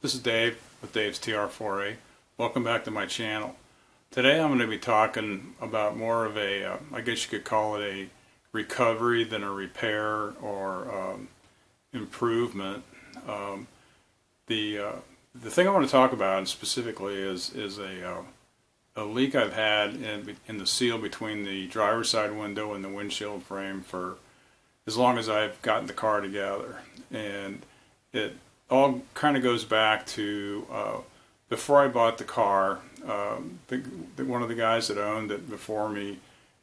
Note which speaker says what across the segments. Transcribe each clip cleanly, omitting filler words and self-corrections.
Speaker 1: This is Dave with Dave's TR4A. Welcome back to my channel. Today I'm going to be talking about more of a, I guess you could call it a recovery than a repair or improvement. The thing I want to talk about specifically is a leak I've had in the seal between the driver's side window and the windshield frame for as long as I've gotten the car together. And it all kind of goes back to before I bought the car. One of the guys that owned it before me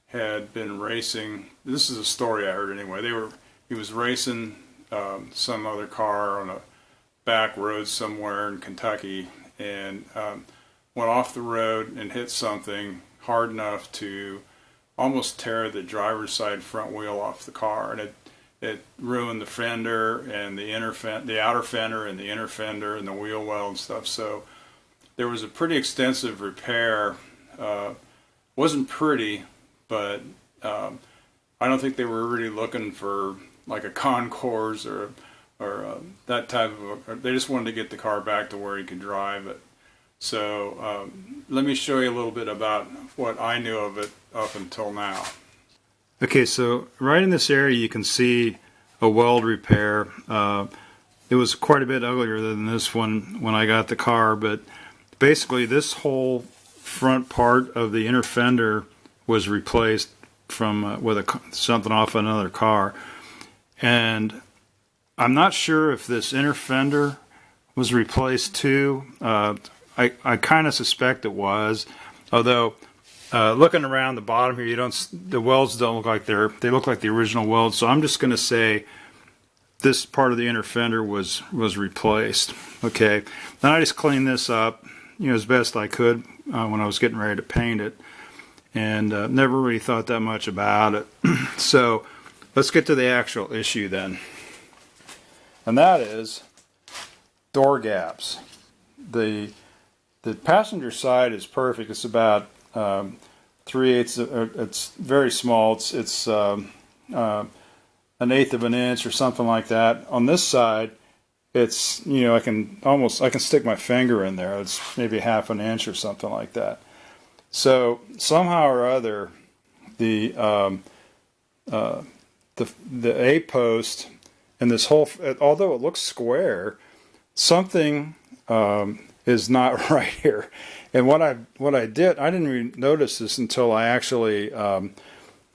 Speaker 1: had been racing. This is a story I heard anyway. He was racing some other car on a back road somewhere in Kentucky, and went off the road and hit something hard enough to almost tear the driver's side front wheel off the car, and it ruined the fender and the outer fender and the inner fender and the wheel well and stuff. So there was a pretty extensive repair. Wasn't pretty, but I don't think they were really looking for like a concours or that type of. They just wanted to get the car back to where he could drive it. So let me show you a little bit about what I knew of it up until now. Okay, so right in this area you can see a weld repair. It was quite a bit uglier than this one when I got the car, but basically this whole front part of the inner fender was replaced from with something off another car. And I'm not sure if this inner fender was replaced too. I kind of suspect it was, although looking around the bottom here, the welds don't look like they look like the original welds. So I'm just going to say this part of the inner fender was replaced. Okay, then I just cleaned this up, as best I could when I was getting ready to paint it, and never really thought that much about it. So let's get to the actual issue then, and that is door gaps. The passenger side is perfect. It's about 3/8. It's very small. It's an eighth of an inch or something like that. On this side, it's I can stick my finger in there. It's maybe half an inch or something like that. So somehow or other, the A post and this whole, although it looks square, something is not right here. And what I did, I didn't even notice this until I actually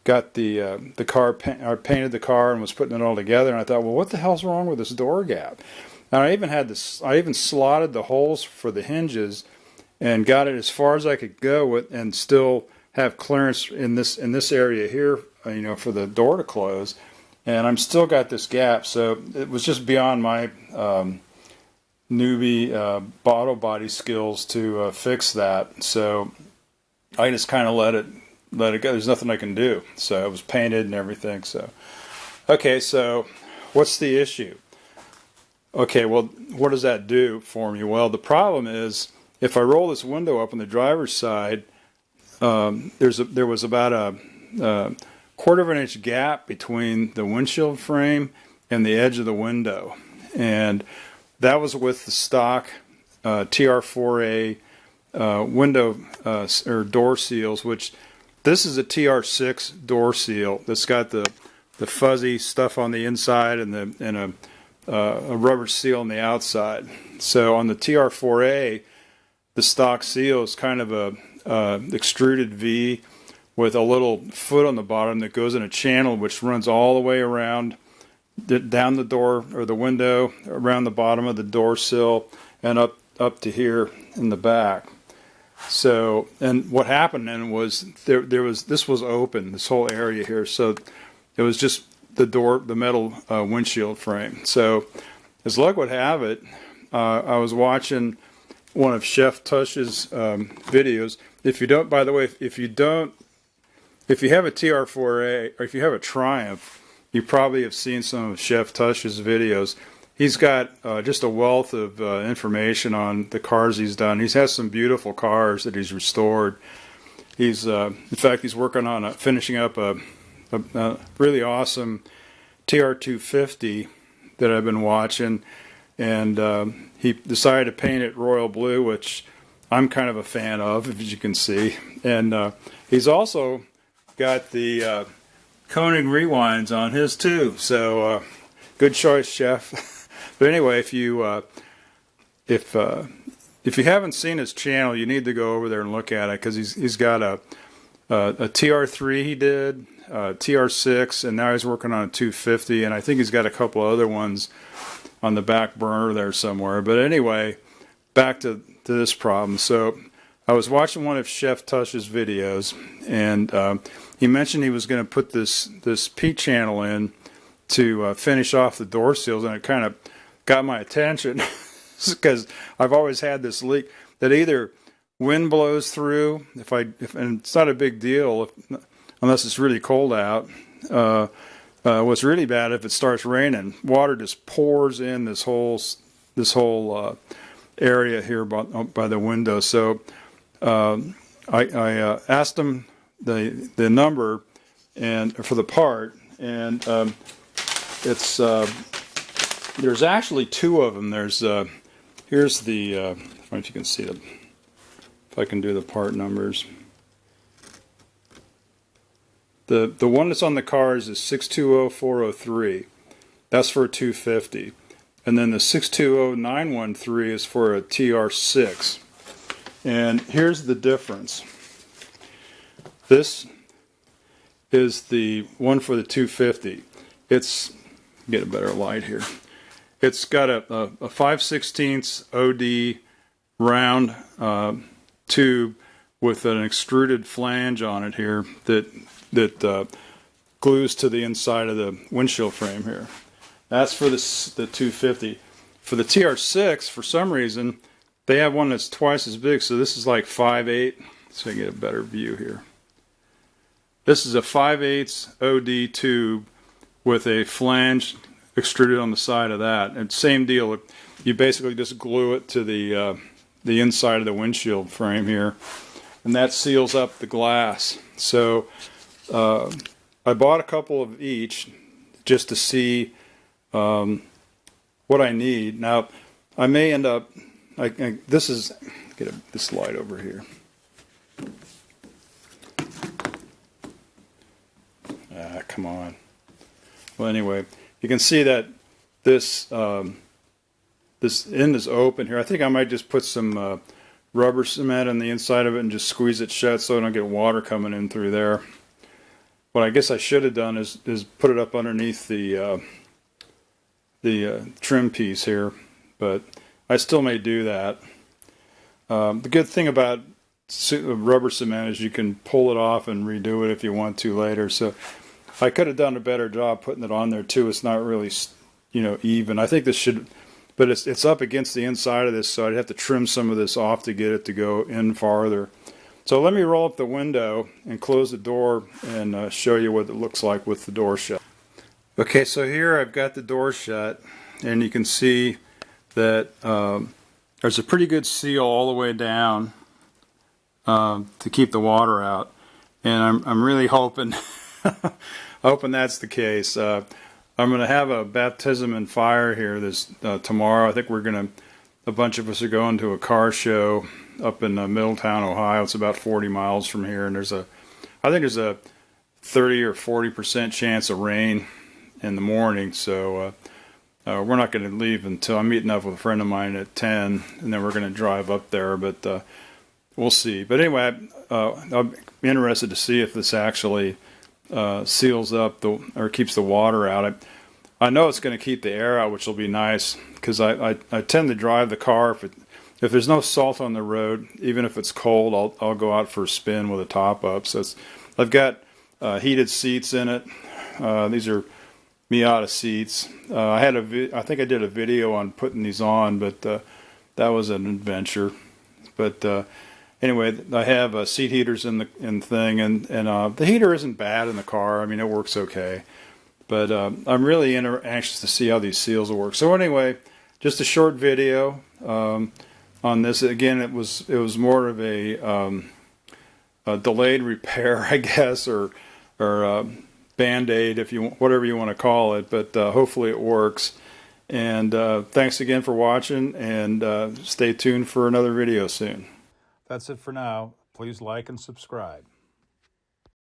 Speaker 1: got the car, I painted the car and was putting it all together, and I thought, well, what the hell's wrong with this door gap? And I even slotted the holes for the hinges and got it as far as I could go with, and still have clearance in this area here, for the door to close. And I'm still got this gap, so it was just beyond my newbie auto body skills to fix that. So I just kind of let it go. There's nothing I can do. So it was painted and everything. So okay, so what's the issue? Okay, well, what does that do for me? Well, the problem is if I roll this window up on the driver's side, there was about a quarter of an inch gap between the windshield frame and the edge of the window, and that was with the stock TR4A window or door seals, which this is a TR6 door seal that's got the fuzzy stuff on the inside and a rubber seal on the outside. So on the TR4A, the stock seal is kind of a extruded V with a little foot on the bottom that goes in a channel which runs all the way around, down the door or the window, around the bottom of the door sill, and up to here in the back. So, and what happened then was this was open, this whole area here. So it was just the metal windshield frame. So as luck would have it, I was watching one of Chef Tush's videos. If you don't, by the way, if you have a TR4A or if you have a Triumph, you probably have seen some of Chef Tush's videos. He's got just a wealth of information on the cars he's done. He has some beautiful cars that he's restored. He's, in fact, he's working on finishing up a really awesome TR250 that I've been watching. and he decided to paint it royal blue, which I'm kind of a fan of, as you can see. And he's also got the Koenig rewinds on his too, so good choice, chef. But anyway, if you haven't seen his channel, you need to go over there and look at it, because he's got a TR3 he did, TR6, and now he's working on a 250, and I think he's got a couple other ones on the back burner there somewhere. But anyway, back to this problem. So I was watching one of Chef Tush's videos, and he mentioned he was going to put this P channel in to finish off the door seals, and it kind of got my attention because I've always had this leak that either wind blows through, and it's not a big deal unless it's really cold out. What's really bad, if it starts raining, water just pours in this whole area here by the window. So I asked him the number and for the part, and it's there's actually two of them. There's here's the I don't know if you can see it, if I can do the part numbers. The one that's on the cars is 620403. That's for a 250. And then the 620913 is for a TR6. And here's the difference. This is the one for the 250. It's, get a better light here. It's got a 5/16 OD round tube with an extruded flange on it here that glues to the inside of the windshield frame here. That's for the 250. For the TR6, for some reason, they have one that's twice as big, so this is like 5/8, so I get a better view here. This is a 5/8 OD tube with a flange extruded on the side of that. And same deal, you basically just glue it to the inside of the windshield frame here, and that seals up the glass. So I bought a couple of each just to see what I need. Now I may end up, this is, get this light over here. Come on. Well, anyway, you can see that this this end is open here. I think I might just put some rubber cement on the inside of it and just squeeze it shut so I don't get water coming in through there. What I guess I should have done is put it up underneath the trim piece here, but I still may do that. The good thing about rubber cement is you can pull it off and redo it if you want to later. So I could have done a better job putting it on there too. It's not really, even. I think this should, but it's up against the inside of this, so I'd have to trim some of this off to get it to go in farther. So let me roll up the window and close the door and show you what it looks like with the door shut. Okay, so here I've got the door shut, and you can see that there's a pretty good seal all the way down to keep the water out, and I'm really hoping hoping that's the case. I'm going to have a baptism in fire here this tomorrow. I think a bunch of us are going to a car show up in Middletown, Ohio. It's about 40 miles from here, and I think there's a 30 or 40% chance of rain in the morning. So we're not going to leave until I'm meeting up with a friend of mine at 10, and then we're going to drive up there. But we'll see. But anyway, I'm interested to see if this actually seals up or keeps the water out. I know it's going to keep the air out, which will be nice, because I tend to drive the car if there's no salt on the road. Even if it's cold, I'll go out for a spin with a top up. So I've got heated seats in it. These are Miata seats. I think I did a video on putting these on, but that was an adventure. But anyway, I have seat heaters in the thing, and the heater isn't bad in the car. I mean, it works okay. But I'm really anxious to see how these seals will work. So anyway, just a short video on this. Again, it was more of a delayed repair, I guess, or Band-Aid, whatever you want to call it. But hopefully it works. And thanks again for watching, and stay tuned for another video soon. That's it for now. Please like and subscribe.